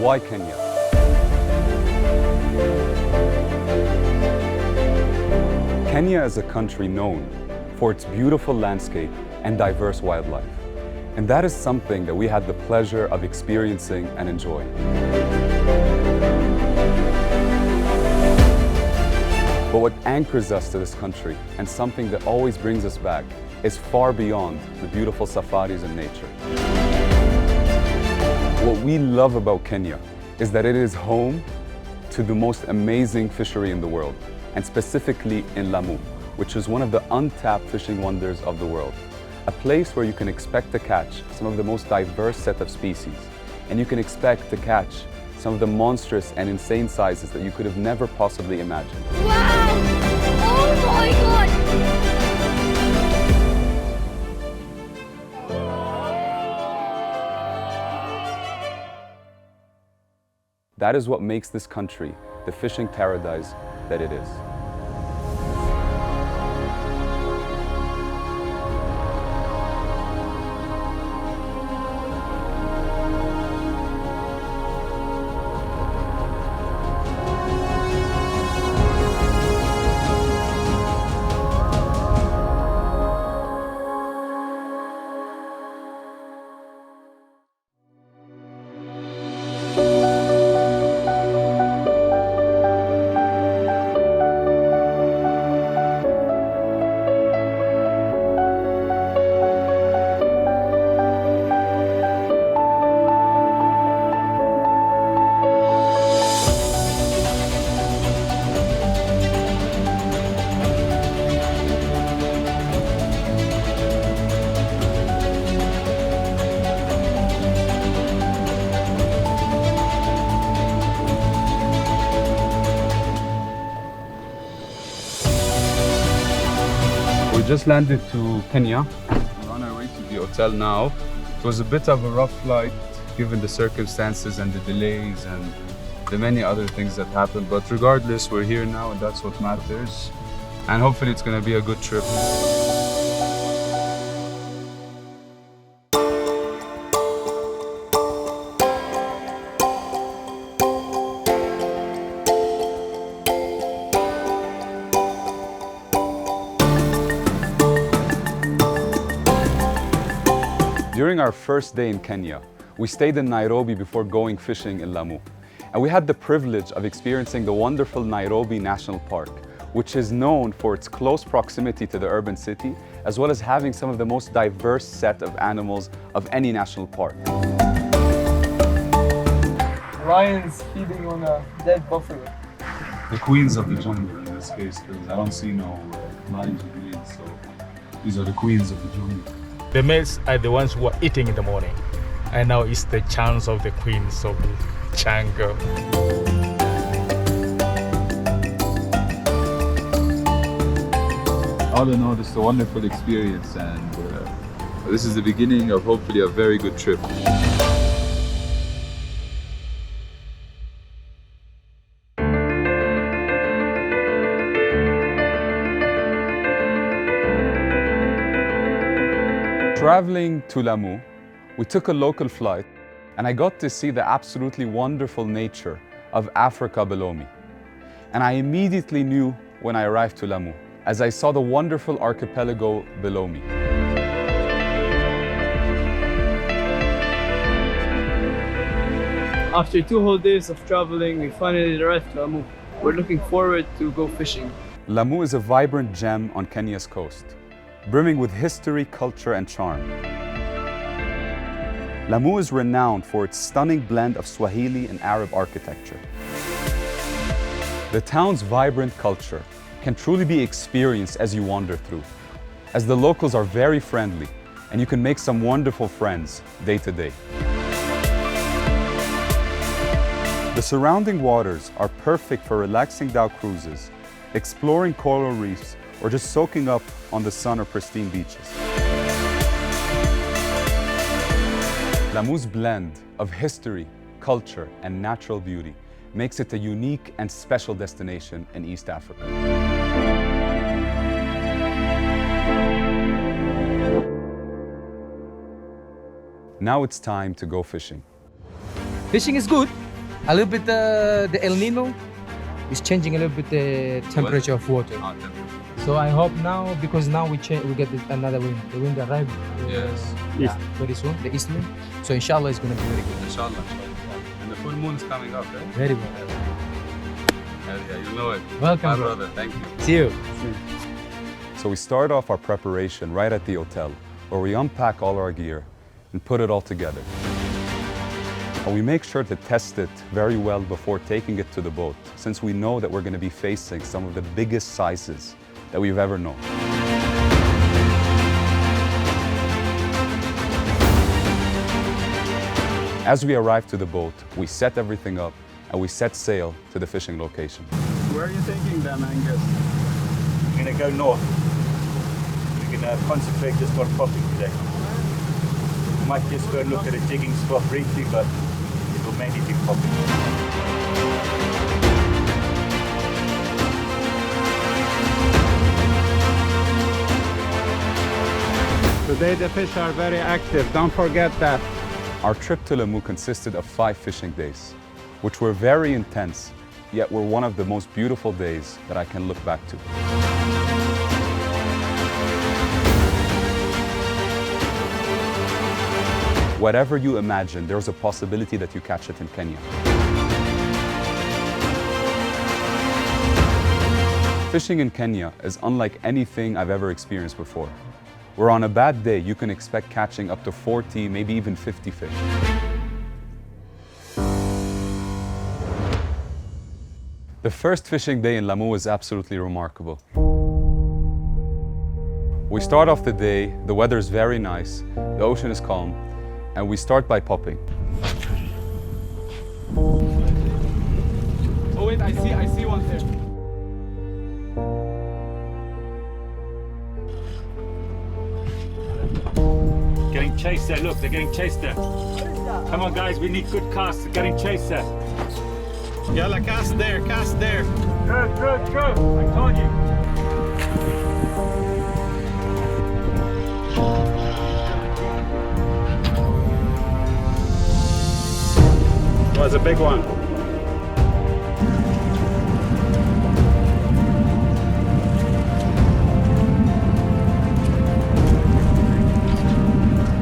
Why Kenya? Kenya is a country known for its beautiful landscape and diverse wildlife. And that is something that we had the pleasure of experiencing and enjoying. But what anchors us to this country, and something that always brings us back, is far beyond the beautiful safaris and nature. What we love about Kenya is that it is home to the most amazing fishery in the world, and specifically in Lamu, which is one of the untapped fishing wonders of the world. A place where you can expect to catch some of the most diverse set of species, and you can expect to catch some of the monstrous and insane sizes that you could have never possibly imagined. Wow! Oh my God! That is what makes this country the fishing paradise that it is. We just landed to Kenya. We're on our way to the hotel now. It was a bit of a rough flight given the circumstances and the delays and the many other things that happened. But regardless, we're here now and that's what matters. And hopefully it's going to be a good trip. During our first day in Kenya, we stayed in Nairobi before going fishing in Lamu. And we had the privilege of experiencing the wonderful Nairobi National Park, which is known for its close proximity to the urban city, as well as having some of the most diverse set of animals of any national park. Lions feeding on a dead buffalo. The queens of the jungle in this case, because I don't see no lions or queens, so these are the queens of the jungle. The males are the ones who are eating in the morning, and now it's the chance of the queens of the jungle. All in all, it's a wonderful experience, and this is the beginning of hopefully a very good trip. Traveling to Lamu, we took a local flight and I got to see the absolutely wonderful nature of Africa below me. And I immediately knew when I arrived to Lamu, as I saw the wonderful archipelago below me. After 2 whole days of traveling, we finally arrived to Lamu. We're looking forward to go fishing. Lamu is a vibrant gem on Kenya's coast, brimming with history, culture, and charm. Lamu is renowned for its stunning blend of Swahili and Arab architecture. The town's vibrant culture can truly be experienced as you wander through, as the locals are very friendly and you can make some wonderful friends day to day. The surrounding waters are perfect for relaxing dhow cruises, exploring coral reefs, or just soaking up on the sun or pristine beaches. Lamu's blend of history, culture, and natural beauty makes it a unique and special destination in East Africa. Now it's time to go fishing. Fishing is good, A little bit the El Nino is changing a little bit the temperature of water. So I hope now, because now we get another wind. The wind arrived very soon, the east wind. So inshallah it's going to be very good. Inshallah. And the full moon is coming up, right? Very well. Yeah, you know it. Welcome, My bro. brother. Thank you. See you. So we start off our preparation right at the hotel, where we unpack all our gear and put it all together. And we make sure to test it very well before taking it to the boat, since we know that we're going to be facing some of the biggest sizes that we've ever known. As we arrive to the boat, we set everything up and we set sail to the fishing location. Where are you taking them, Angus? We're going to go north. We're going to concentrate just on popping today. We might just go and look at a jigging spot briefly, but it will mainly be popping. Today the fish are very active, don't forget that. Our trip to Lamu consisted of 5 fishing days, which were very intense, yet were one of the most beautiful days that I can look back to. Whatever you imagine, there's a possibility that you catch it in Kenya. Fishing in Kenya is unlike anything I've ever experienced before. Where on a bad day, you can expect catching up to 40, maybe even 50 fish. The first fishing day in Lamu was absolutely remarkable. We start off the day, the weather is very nice, the ocean is calm, and we start by popping. Oh wait, I see one there. Getting chased there, look, they're getting chased there. Come on guys, we need good casts, they're getting chased there. Yalla, cast there, cast there. Good, good, good, I told you. Was a big one.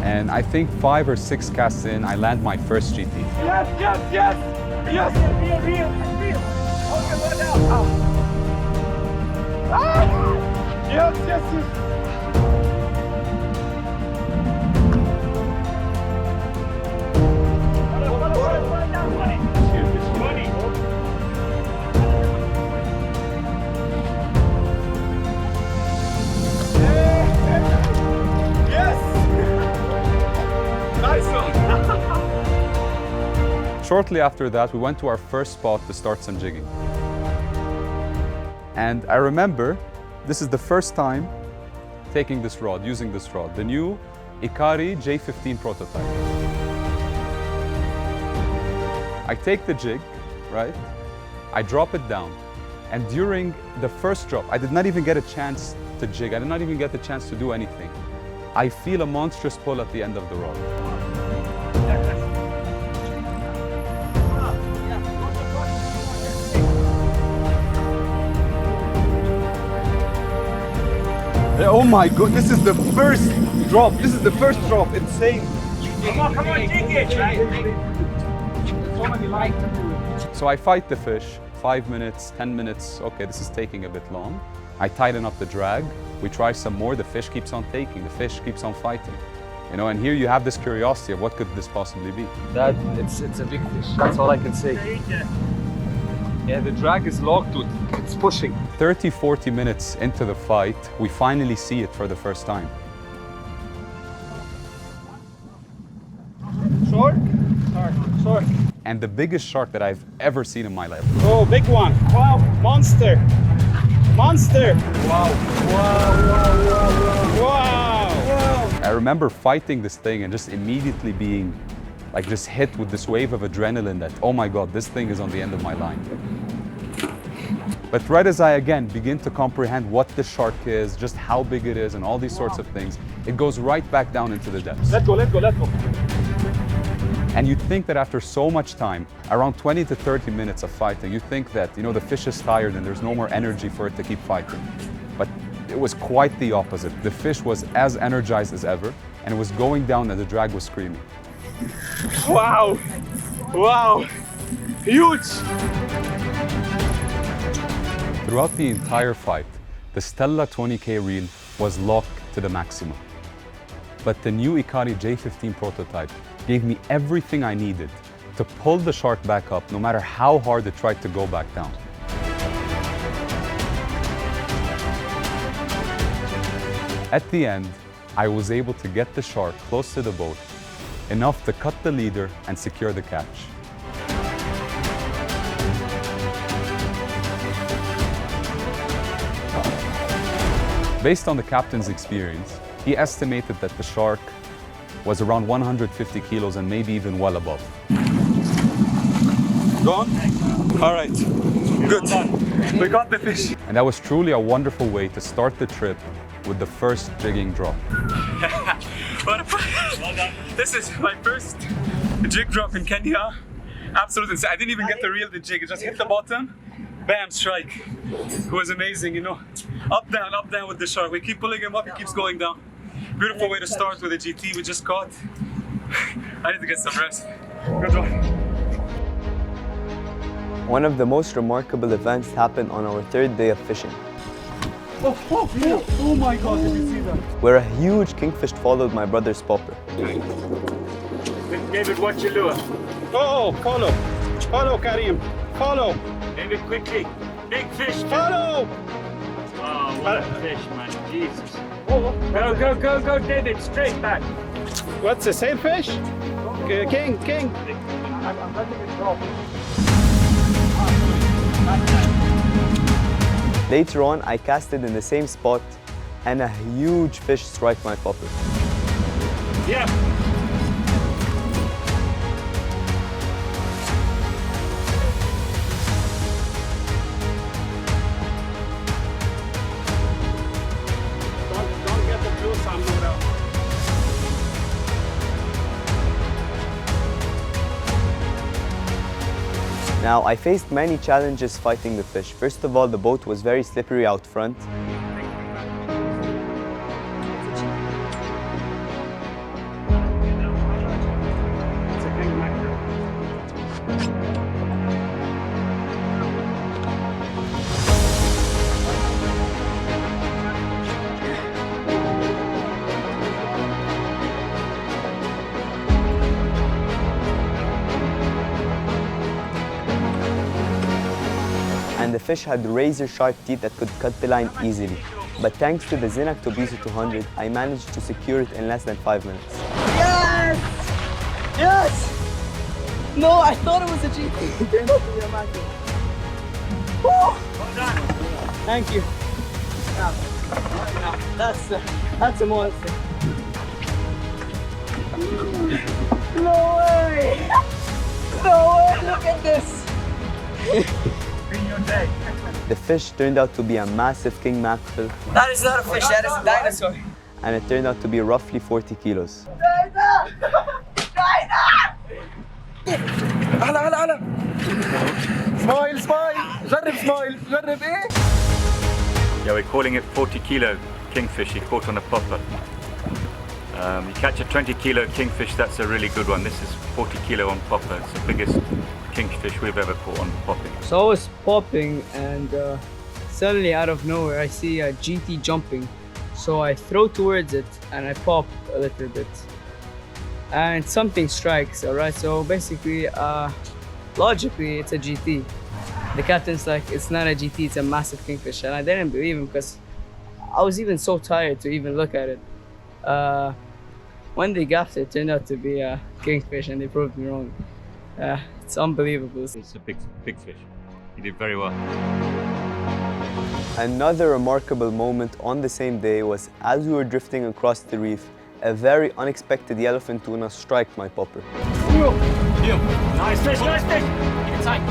And I think 5 or 6 casts in, I land my first GT. Yes, yes, yes! Yes! Real. Okay, what now? Ah! Yes, yes. Shortly after that, we went to our first spot to start some jigging. And I remember, this is the first time taking this rod, using this rod, the new IKARI J15 prototype. I take the jig, right? I drop it down. And during the first drop, I did not even get a chance to jig. I did not even get the chance to do anything. I feel a monstrous pull at the end of the rod. Oh my God, this is the first drop. This is the first drop. Insane. Come on, jig it. So I fight the fish, 5 minutes, 10 minutes. Okay, this is taking a bit long. I tighten up the drag. We try some more. The fish keeps on taking. The fish keeps on fighting. You know, and here you have this curiosity of what could this possibly be. It's a big fish. That's all I can say. Yeah, the drag is locked, dude. It's pushing. 30, 40 minutes into the fight, we finally see it for the first time. Short? Short. And the biggest shark that I've ever seen in my life. Oh, big one. Wow, monster. Monster. Wow. Wow. I remember fighting this thing and just immediately being like just hit with this wave of adrenaline that, oh my God, this thing is on the end of my line. But right as I again begin to comprehend what the shark is, just how big it is and all these sorts of things, it goes right back down into the depths. Let go. And you'd think that after so much time, around 20 to 30 minutes of fighting, you think that, you know, the fish is tired and there's no more energy for it to keep fighting. But it was quite the opposite. The fish was as energized as ever, and it was going down and the drag was screaming. Wow! Wow! Huge! Throughout the entire fight, the Stella 20K reel was locked to the maximum. But the new IKARI J15 prototype gave me everything I needed to pull the shark back up, no matter how hard it tried to go back down. At the end, I was able to get the shark close to the boat, enough to cut the leader and secure the catch. Based on the captain's experience, he estimated that the shark was around 150 kilos and maybe even well above. Gone? All right, good. We got the fish. And that was truly a wonderful way to start the trip with the first jigging drop. Well done. This is my first jig drop in Kenya. Absolutely insane. I didn't even get to reel the jig. It just hit the bottom, bam, strike. It was amazing, you know. Up, down with the shark. We keep pulling him up, he keeps going down. Beautiful way to start with a GT we just caught. I need to get some rest. Good one. One of the most remarkable events happened on our third day of fishing, Oh my God, did you see that? where a huge kingfish followed my brother's popper. David, watch your lure. Oh, follow. Follow, Karim. Follow. David, quickly. Big fish. Follow. Oh, what a fish, man. Jesus. Go, David. Straight back. What's the sailfish? King. I'm letting it drop. Later on, I casted in the same spot and a huge fish struck my popper. Yeah. Don't get the blue sun out. Now, I faced many challenges fighting the fish. First of all, the boat was very slippery out front. And the fish had razor-sharp teeth that could cut the line easily. But thanks to the ZENAQ Tobizo 200, I managed to secure it in less than 5 minutes. Yes! Yes! No, I thought it was a GT. It turned out to be a mackerel. Well done. Thank you. That's a monster. No way! No way! Look at this! Bring your day. The fish turned out to be a massive king mackerel, That is not a fish, that is a dinosaur. and it turned out to be roughly 40 kilos. هلا سمايل جرب سمايل جرب ايه Yeah, we're calling it 40 kilo kingfish he caught on a popper. You catch a 20 kilo kingfish, that's a really good one. This is 40 kilo on popper. It's the biggest kingfish we've ever caught on popping. So I was popping and suddenly out of nowhere I see a GT jumping. So I throw towards it and I pop a little bit. And something strikes, alright? So basically, logically it's a GT. The captain's like, it's not a GT, it's a massive kingfish. And I didn't believe him because I was even so tired to even look at it. When they gapped it, it turned out to be a kingfish and they proved me wrong. It's unbelievable. It's a big fish. You did very well. Another remarkable moment on the same day was as we were drifting across the reef, a very unexpected yellowfin tuna struck my popper. Nice fish, nice fish! Keep it tight.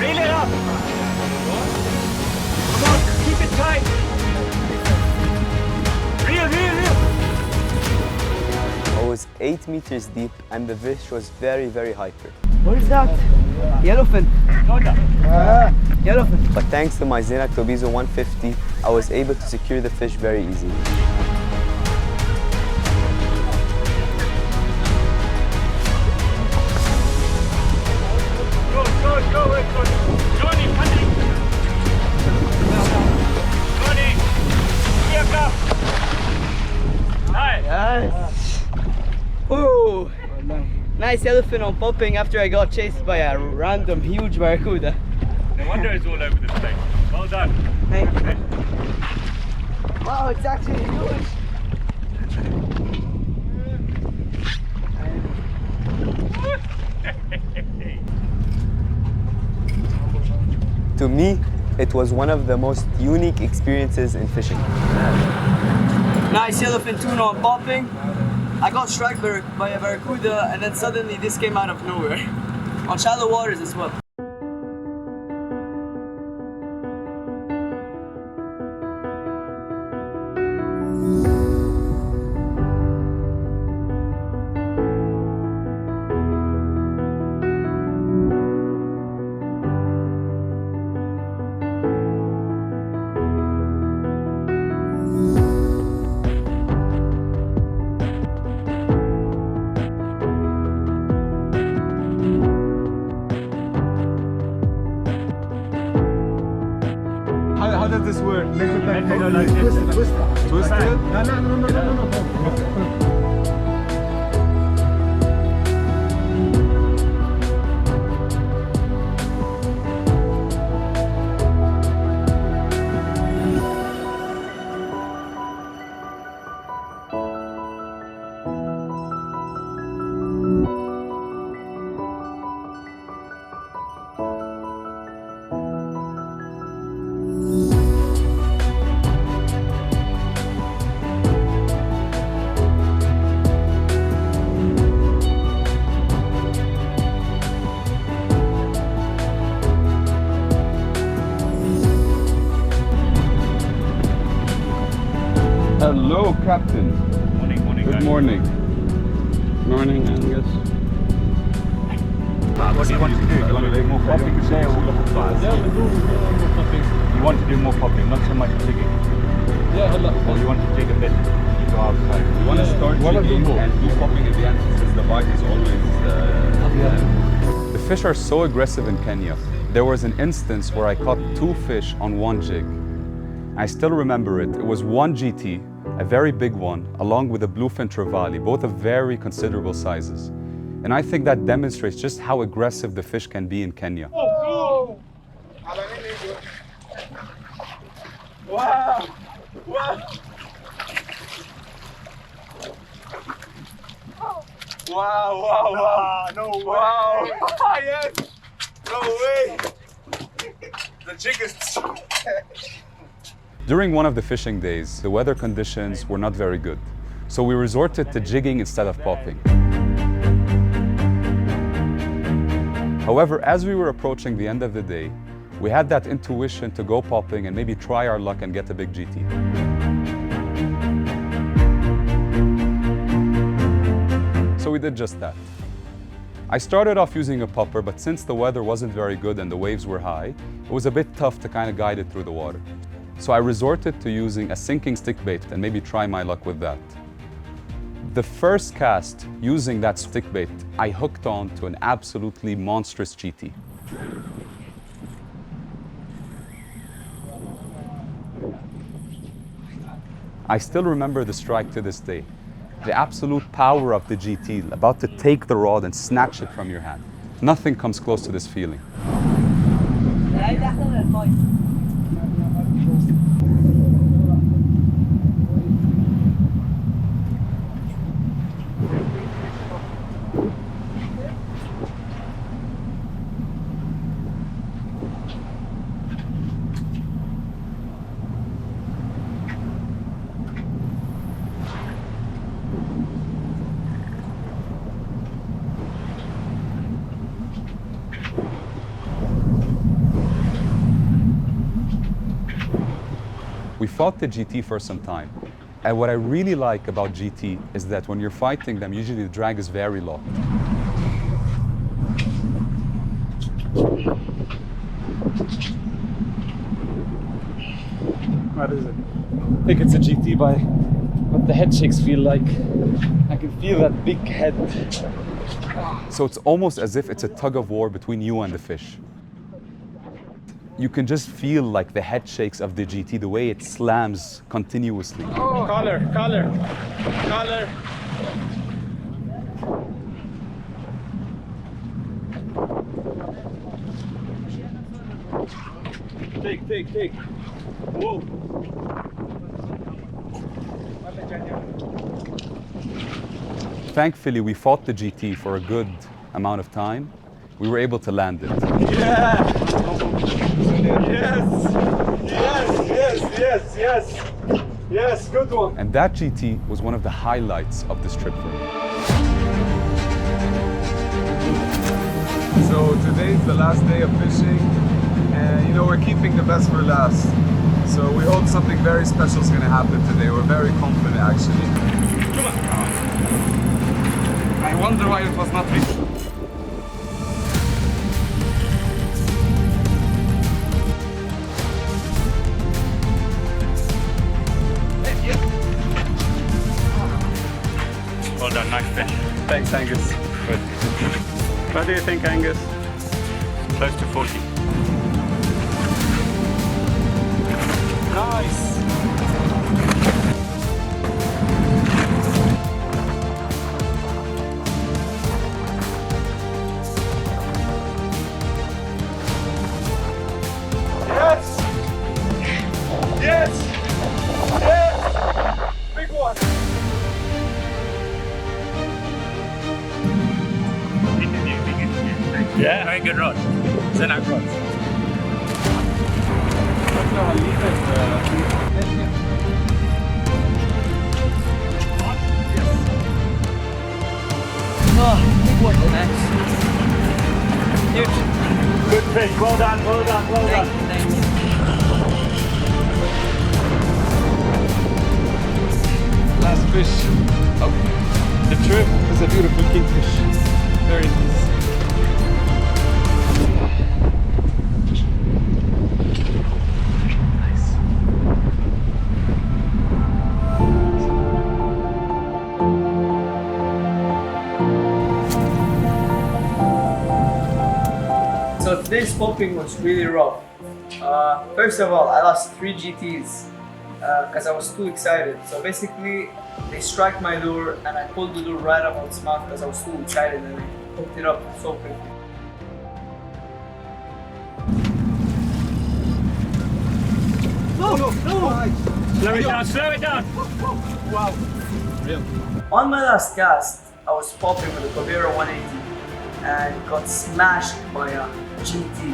Reel it up! Come on, keep it tight! Reel! I was 8 meters deep and the fish was very, very hyper. What is that? Yellowfin. Yellowfin. But thanks to my ZENAQ Tobizo 150, I was able to secure the fish very easily. Yes. Ooh. Nice yellowfin on popping after I got chased by a random huge barracuda. No wonder it's all over the place. Well done. Thank you. Wow, it's actually huge. To me, it was one of the most unique experiences in fishing. Nice yellowfin tuna on popping. I got struck by a barracuda and then suddenly this came out of nowhere. On shallow waters as well. How does this work? Twist it? No. Hello, Captain. Morning, Good guys. morning. Morning, Angus. What do you want to do? Do you want to do more popping today or look fast? Yeah, we do more popping. You want to do more popping, not so much jigging. Yeah, hello. Or you want to jig a bit, you go outside. You want to start jigging and do popping at the end since the bite is always... The fish are so aggressive in Kenya. There was an instance where I caught 2 fish on 1 jig. I still remember it. It was 1 GT, a very big one, along with a bluefin trevally, both of very considerable sizes. And I think that demonstrates just how aggressive the fish can be in Kenya. Wow! Wow! Wow! No way! Wow! Yes! No way! The jig is... During one of the fishing days, the weather conditions were not very good. So we resorted to jigging instead of popping. However, as we were approaching the end of the day, we had that intuition to go popping and maybe try our luck and get a big GT. So we did just that. I started off using a popper, but since the weather wasn't very good and the waves were high, it was a bit tough to kind of guide it through the water. So I resorted to using a sinking stick bait and maybe try my luck with that. The first cast using that stick bait, I hooked on to an absolutely monstrous GT. I still remember the strike to this day. The absolute power of the GT, about to take the rod and snatch it from your hand. Nothing comes close to this feeling. We fought the GT for some time. And what I really like about GT is that when you're fighting them, usually the drag is very low. What is it? I think it's a GT by what the head shakes feel like. I can feel that big head. So it's almost as if it's a tug of war between you and the fish. You can just feel like the head shakes of the GT, the way it slams continuously. Oh, collar. Take. Whoa. Thankfully, we fought the GT for a good amount of time. We were able to land it. Yeah! Yes, good one. And that GT was one of the highlights of this trip for me. So today's the last day of fishing, and you know, we're keeping the best for last. So we hope something very special is going to happen today. We're very confident, actually. Come on. I wonder why it was not fish. Well done, nice fish. Thanks, Angus. Good. What do you think, Angus? Close to 40. Nice. Yes! Big one! Yeah, very good rod. ZENAQ rods. Oh, big one, nice. Huge. Good fish, well done. Thank you. Last fish of the trip is a beautiful kingfish. Very nice. So today's popping was really rough. First of all, I lost 3 GTs because I was too excited. So basically, they struck my lure and I pulled the lure right up on its mouth because I was too excited and I hooked it up so quickly. No! Slow it down. Wow. Real. On my last cast, I was popping with a Tobizo 180 and got smashed by a GT.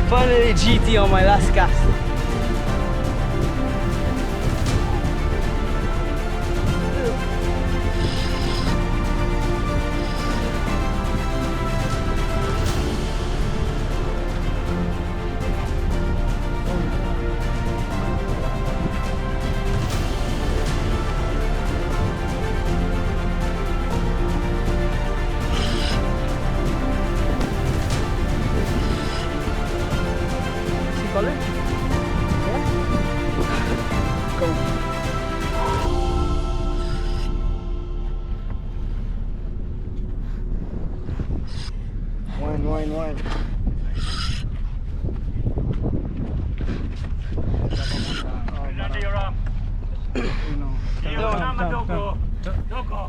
Finally GT on my last cast. Color? Yeah? Go. Wine. Under your arm. Doko.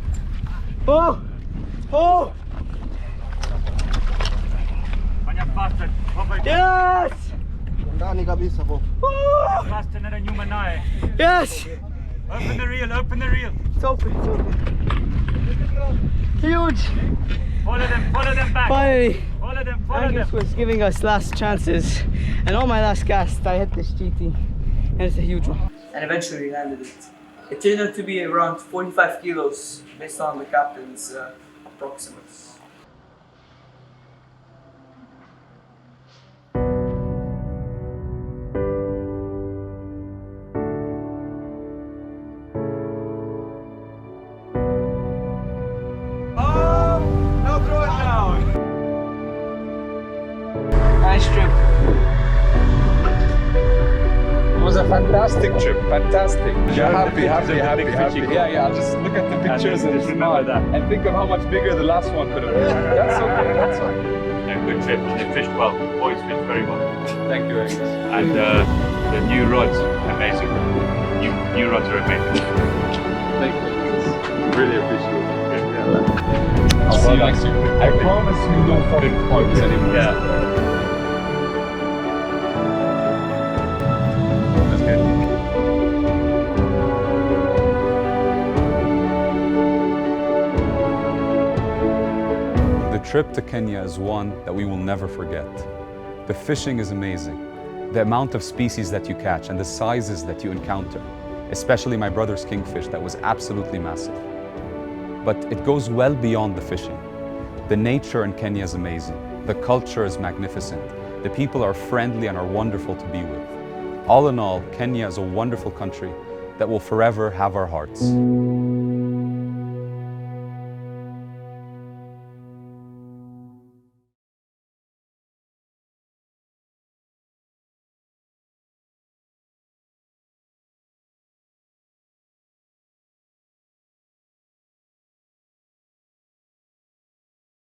Oh! Banyak bastard. Yes! Faster than a human eye. Yes! Open the reel. It's open. Huge! Follow them back. Finally, Follow them. Angus was giving us last chances, and on my last cast, I hit this GT, and it's a huge one. And eventually landed it. It turned out to be around 45 kilos based on the captain's approximates. Nice trip. It was a fantastic trip, fantastic. You're happy. Yeah, I'll just look at the pictures and smile and think of how much bigger the last one could have been. That's okay, that's fine. Yeah, good trip. They fished well. The boys fished very well. Thank you, Angus. And the new rods, amazing. New rods are amazing. Thank you. Really appreciate it. I'll see you next year. I promise you no fucking points anymore. Yeah. The trip to Kenya is one that we will never forget. The fishing is amazing. The amount of species that you catch and the sizes that you encounter, especially my brother's kingfish that was absolutely massive. But it goes well beyond the fishing. The nature in Kenya is amazing. The culture is magnificent. The people are friendly and are wonderful to be with. All in all, Kenya is a wonderful country that will forever have our hearts.